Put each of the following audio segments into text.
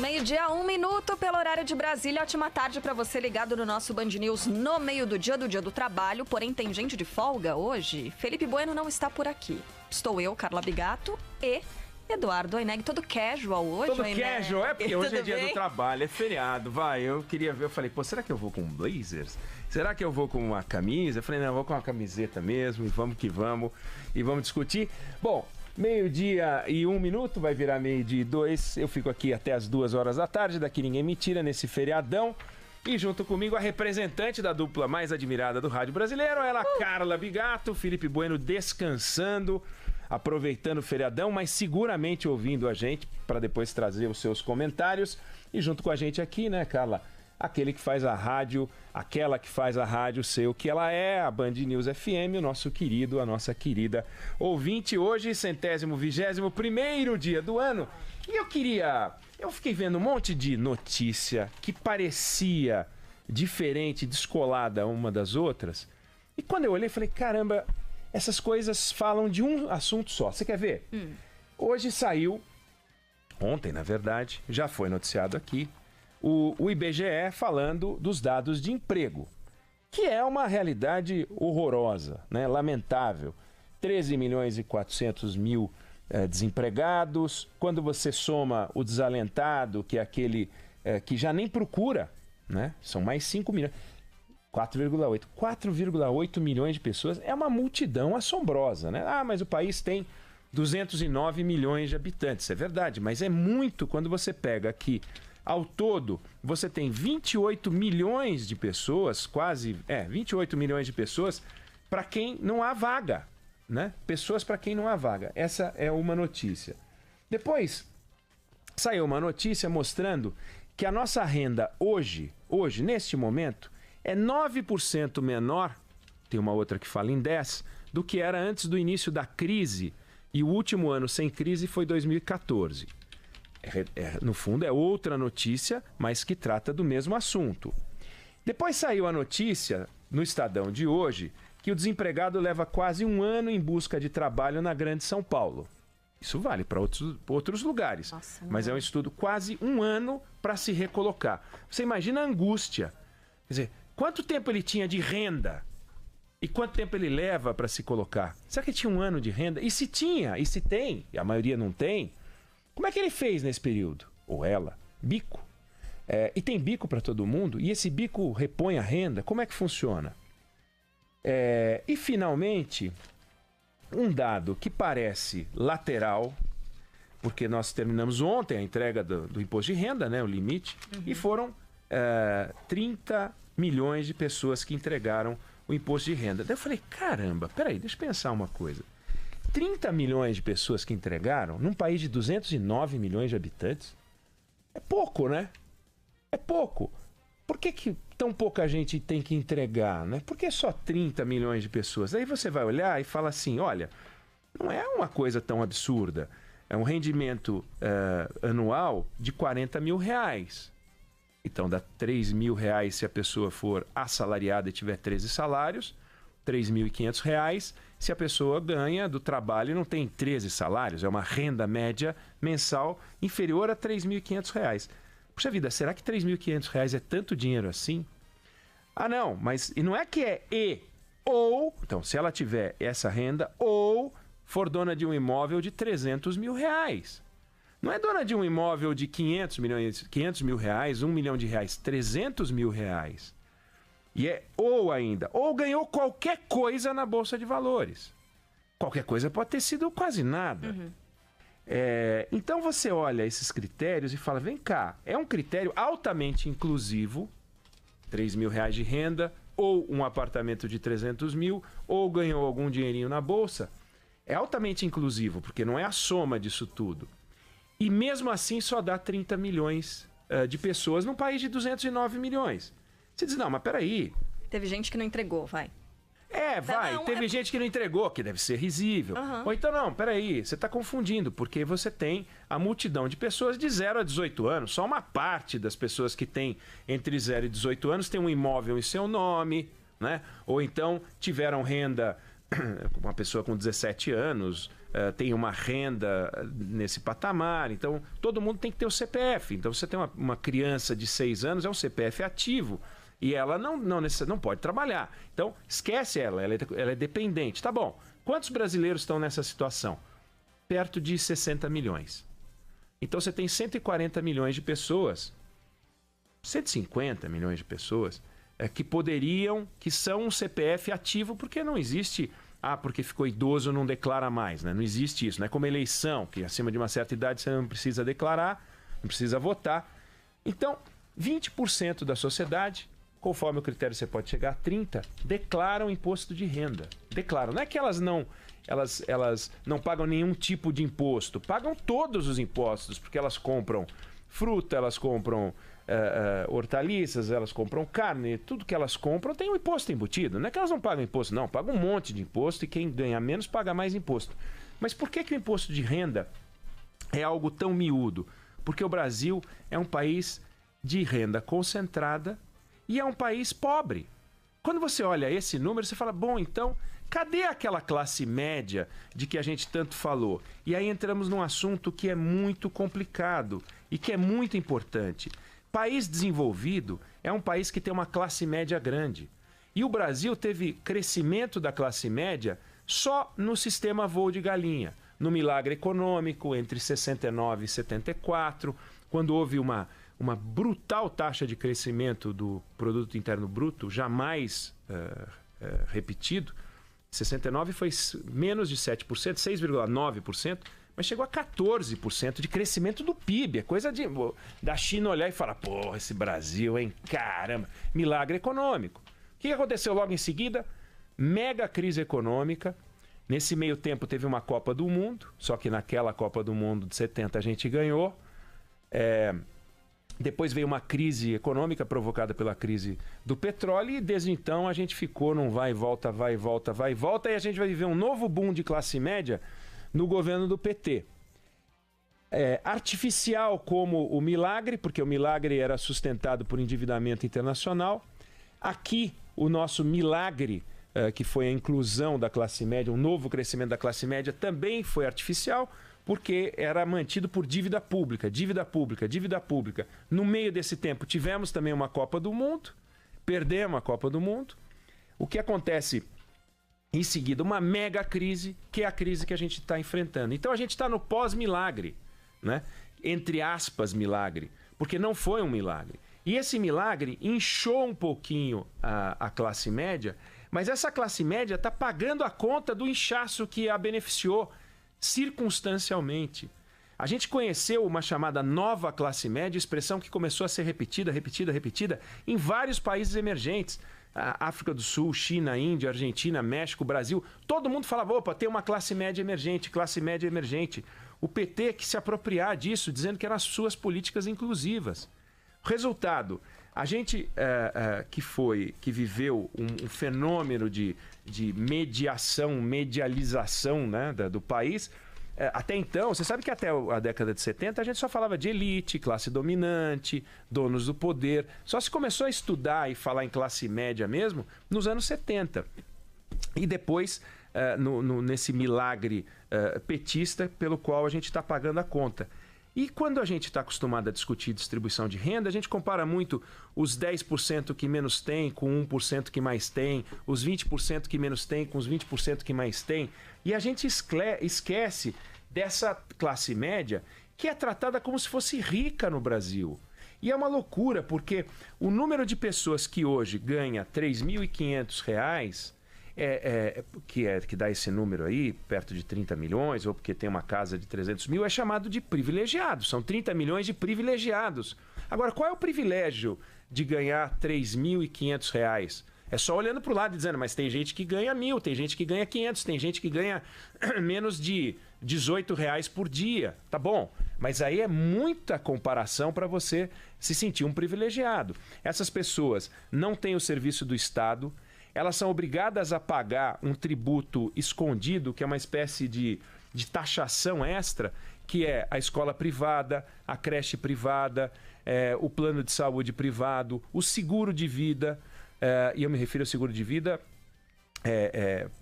Meio-dia, 1 minuto pelo horário de Brasília. Ótima tarde pra você ligado no nosso Band News no meio do dia do trabalho. Porém, tem gente de folga hoje. Felipe Bueno não está por aqui. Estou eu, Carla Bigato e Eduardo Oineg. Todo casual hoje, Todo casual, é porque hoje é dia bem? do trabalho, é feriado. Vai, eu queria ver, eu falei, pô, será que eu vou com blazers? Será que eu vou com uma camisa? Eu falei, não, eu vou com uma camiseta mesmo, e vamos que vamos, e vamos discutir. Bom, meio-dia e 1 minuto, vai virar meio-dia e 2. Eu fico aqui até as 2 horas da tarde, daqui ninguém me tira nesse feriadão. E junto comigo a representante da dupla mais admirada do rádio brasileiro, ela, Carla Bigato, Felipe Bueno descansando, aproveitando o feriadão, mas seguramente ouvindo a gente para depois trazer os seus comentários. E junto com a gente aqui, né, Carla? Aquele que faz a rádio, aquela que faz a rádio ser o que ela é, a Band News FM, o nosso querido, a nossa querida ouvinte. Hoje, 121º dia do ano. E eu fiquei vendo um monte de notícia que parecia diferente, descolada uma das outras. E quando eu olhei, falei, caramba, essas coisas falam de um assunto só. Você quer ver? Hoje saiu, ontem na verdade, já foi noticiado aqui, o IBGE falando dos dados de emprego, que é uma realidade horrorosa, né? Lamentável. 13 milhões e 400 mil desempregados. Quando você soma o desalentado, que é aquele que já nem procura, né? São mais 5 milhões. 4,8 milhões de pessoas. É uma multidão assombrosa, né? Ah, mas o país tem 209 milhões de habitantes. É verdade, mas é muito quando você pega aqui. Ao todo, você tem 28 milhões de pessoas, 28 milhões de pessoas para quem não há vaga, né? Pessoas para quem não há vaga. Essa é uma notícia. Depois, saiu uma notícia mostrando que a nossa renda hoje, neste momento, é 9% menor, tem uma outra que fala em 10%, do que era antes do início da crise. E o último ano sem crise foi 2014. No fundo é outra notícia, mas que trata do mesmo assunto. Depois saiu a notícia, no Estadão de hoje, que o desempregado leva quase um ano em busca de trabalho na Grande São Paulo. Isso vale para outros lugares. Nossa, mas é um estudo quase um ano para se recolocar. Você imagina a angústia. Quer dizer, quanto tempo ele tinha de renda? E quanto tempo ele leva para se colocar? Será que ele tinha um ano de renda? E se tinha? E se tem? E a maioria não tem? Como é que ele fez nesse período? Ou ela? Bico. E tem bico para todo mundo? E esse bico repõe a renda? Como é que funciona? E finalmente, um dado que parece lateral, porque nós terminamos ontem a entrega do imposto de renda, né, o limite, e foram 30 milhões de pessoas que entregaram o imposto de renda. Daí eu falei, caramba, peraí, deixa eu pensar uma coisa. 30 milhões de pessoas que entregaram num país de 209 milhões de habitantes é pouco, né? É pouco. Por que tão pouca gente tem que entregar, né? Por que só 30 milhões de pessoas? Aí você vai olhar e fala assim, olha, não é uma coisa tão absurda. É um rendimento anual de 40 mil reais. Então dá 3 mil reais se a pessoa for assalariada e tiver 13 salários, R$3.500 se a pessoa ganha do trabalho e não tem 13 salários, é uma renda média mensal inferior a R$3.500. Puxa vida, será que R$3.500 é tanto dinheiro assim? Ah não, mas e não é que é ou, então se ela tiver essa renda ou for dona de um imóvel de 300 mil reais. Não é dona de um imóvel de 500 mil reais, 1 milhão de reais, 300 mil reais. E ou ganhou qualquer coisa na Bolsa de Valores. Qualquer coisa pode ter sido quase nada. Então você olha esses critérios e fala, vem cá, é um critério altamente inclusivo, 3 mil reais de renda, ou um apartamento de 300 mil, ou ganhou algum dinheirinho na Bolsa. É altamente inclusivo, porque não é a soma disso tudo. E mesmo assim só dá 30 milhões de pessoas num país de 209 milhões. Você diz, não, mas peraí. Teve gente que não entregou, vai. Teve gente que não entregou, que deve ser risível. Ou então, não, peraí, você está confundindo, porque você tem a multidão de pessoas de 0 a 18 anos. Só uma parte das pessoas que tem entre 0 e 18 anos tem um imóvel em seu nome, né? Ou então tiveram renda uma pessoa com 17 anos tem uma renda nesse patamar, então todo mundo tem que ter o CPF. Então você tem uma criança de 6 anos, é um CPF ativo, e ela não pode trabalhar. Então esquece ela é dependente. Tá bom, quantos brasileiros estão nessa situação? Perto de 60 milhões. Então você tem 140 milhões de pessoas, 150 milhões de pessoas que são um CPF ativo, porque não existe, porque ficou idoso não declara mais, né? Não existe isso, não é como eleição, que acima de uma certa idade você não precisa declarar, não precisa votar. Então, 20% da sociedade, conforme o critério você pode chegar a 30%, declaram imposto de renda. Declaram, não é que elas não pagam nenhum tipo de imposto, pagam todos os impostos, porque elas compram fruta, elas compram hortaliças, elas compram carne, tudo que elas compram tem um imposto embutido. Não é que elas não pagam imposto, não, pagam um monte de imposto, e quem ganha menos paga mais imposto. Mas por que o imposto de renda é algo tão miúdo? Porque o Brasil é um país de renda concentrada e é um país pobre. Quando você olha esse número, você fala, bom, então, cadê aquela classe média de que a gente tanto falou? E aí entramos num assunto que é muito complicado e que é muito importante. País desenvolvido é um país que tem uma classe média grande. E o Brasil teve crescimento da classe média só no sistema voo de galinha, no milagre econômico entre 69 e 74, quando houve uma brutal taxa de crescimento do produto interno bruto, jamais repetido. 69 foi menos de 7%, 6,9%, mas chegou a 14% de crescimento do PIB. É coisa da China olhar e falar, porra, esse Brasil, hein? Caramba, milagre econômico. O que aconteceu logo em seguida? Mega crise econômica. Nesse meio tempo teve uma Copa do Mundo, só que naquela Copa do Mundo de 70 a gente ganhou. Depois veio uma crise econômica provocada pela crise do petróleo, e desde então a gente ficou num vai e volta, vai e volta, vai e volta, e a gente vai viver um novo boom de classe média no governo do PT. Artificial como o milagre, porque o milagre era sustentado por endividamento internacional. Aqui, o nosso milagre, que foi a inclusão da classe média, um novo crescimento da classe média, também foi artificial, porque era mantido por dívida pública, dívida pública, dívida pública. No meio desse tempo, tivemos também uma Copa do Mundo, perdemos a Copa do Mundo. O que acontece em seguida? Uma mega crise, que é a crise que a gente está enfrentando. Então a gente está no pós-milagre, né? Entre aspas, milagre, porque não foi um milagre. E esse milagre inchou um pouquinho a classe média, mas essa classe média está pagando a conta do inchaço que a beneficiou circunstancialmente. A gente conheceu uma chamada nova classe média, expressão que começou a ser repetida em vários países emergentes. África do Sul, China, Índia, Argentina, México, Brasil. Todo mundo falava, opa, tem uma classe média emergente, classe média emergente. O PT que se apropriar disso, dizendo que eram as suas políticas inclusivas. Resultado, a gente que viveu um fenômeno de medialização, né, do país, até então, você sabe que até a década de 70 a gente só falava de elite, classe dominante, donos do poder. Só se começou a estudar e falar em classe média mesmo nos anos 70. E depois, nesse milagre petista pelo qual a gente está pagando a conta. E quando a gente está acostumado a discutir distribuição de renda, a gente compara muito os 10% que menos tem com 1% que mais tem, os 20% que menos tem com os 20% que mais tem. E a gente esquece dessa classe média que é tratada como se fosse rica no Brasil. E é uma loucura, porque o número de pessoas que hoje ganha R$ 3.500, que dá esse número aí, perto de 30 milhões, ou porque tem uma casa de 300 mil, é chamado de privilegiado. São 30 milhões de privilegiados. Agora, qual é o privilégio de ganhar R$ 3.500? É só olhando para o lado e dizendo, mas tem gente que ganha 1.000, tem gente que ganha 500, tem gente que ganha menos de R$ 18 por dia. Tá bom, mas aí é muita comparação para você se sentir um privilegiado. Essas pessoas não têm o serviço do Estado, elas são obrigadas a pagar um tributo escondido, que é uma espécie de taxação extra, que é a escola privada, a creche privada, o plano de saúde privado, o seguro de vida, e eu me refiro ao seguro de vida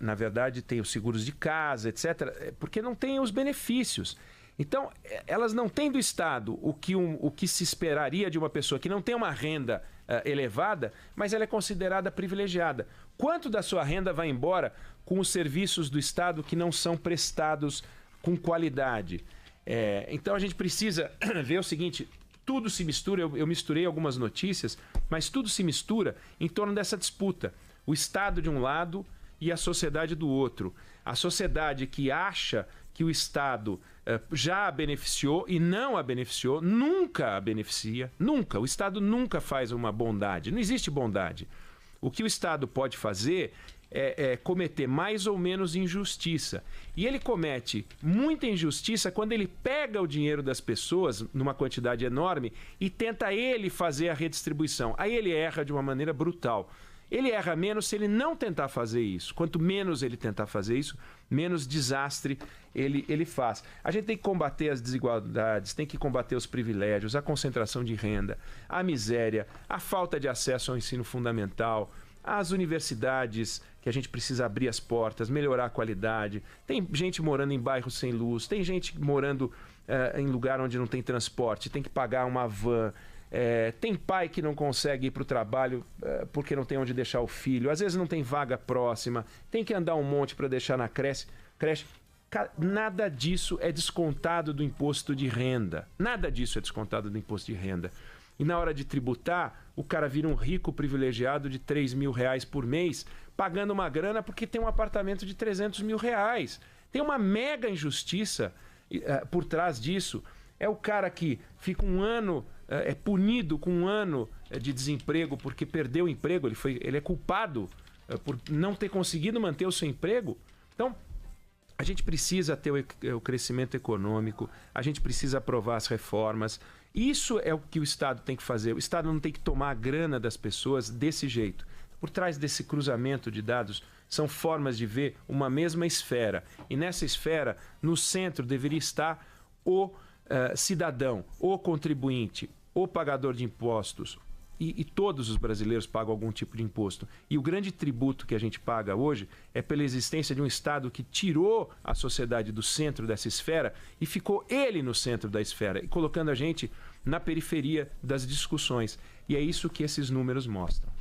na verdade, tem os seguros de casa, etc., porque não tem os benefícios. Então, elas não têm do Estado o que se esperaria de uma pessoa que não tem uma renda elevada, mas ela é considerada privilegiada. Quanto da sua renda vai embora com os serviços do Estado que não são prestados com qualidade? Então, a gente precisa ver o seguinte: tudo se mistura, eu misturei algumas notícias, mas tudo se mistura em torno dessa disputa. O Estado de um lado e a sociedade do outro. A sociedade que acha que o Estado já a beneficiou e não a beneficiou, nunca a beneficia, nunca. O Estado nunca faz uma bondade, não existe bondade. O que o Estado pode fazer é cometer mais ou menos injustiça. E ele comete muita injustiça quando ele pega o dinheiro das pessoas, numa quantidade enorme, e tenta ele fazer a redistribuição. Aí ele erra de uma maneira brutal. Ele erra menos se ele não tentar fazer isso. Quanto menos ele tentar fazer isso, menos desastre ele faz. A gente tem que combater as desigualdades, tem que combater os privilégios, a concentração de renda, a miséria, a falta de acesso ao ensino fundamental, as universidades, que a gente precisa abrir as portas, melhorar a qualidade. Tem gente morando em bairros sem luz, tem gente morando em lugar onde não tem transporte, tem que pagar uma van. Tem pai que não consegue ir para o trabalho porque não tem onde deixar o filho. Às vezes não tem vaga próxima. Tem que andar um monte para deixar na creche. Nada disso é descontado do imposto de renda. Nada disso é descontado do imposto de renda. E na hora de tributar, o cara vira um rico privilegiado de R$3.000 por mês, pagando uma grana porque tem um apartamento de R$300.000. Tem uma mega injustiça por trás disso. É o cara que fica um ano... é punido com um ano de desemprego porque perdeu o emprego, ele é culpado por não ter conseguido manter o seu emprego. Então, a gente precisa ter o crescimento econômico, a gente precisa aprovar as reformas. Isso é o que o Estado tem que fazer. O Estado não tem que tomar a grana das pessoas desse jeito. Por trás desse cruzamento de dados, são formas de ver uma mesma esfera. E nessa esfera, no centro, deveria estar o cidadão, o contribuinte, o pagador de impostos, e todos os brasileiros pagam algum tipo de imposto. E o grande tributo que a gente paga hoje é pela existência de um Estado que tirou a sociedade do centro dessa esfera e ficou ele no centro da esfera, e colocando a gente na periferia das discussões. E é isso que esses números mostram.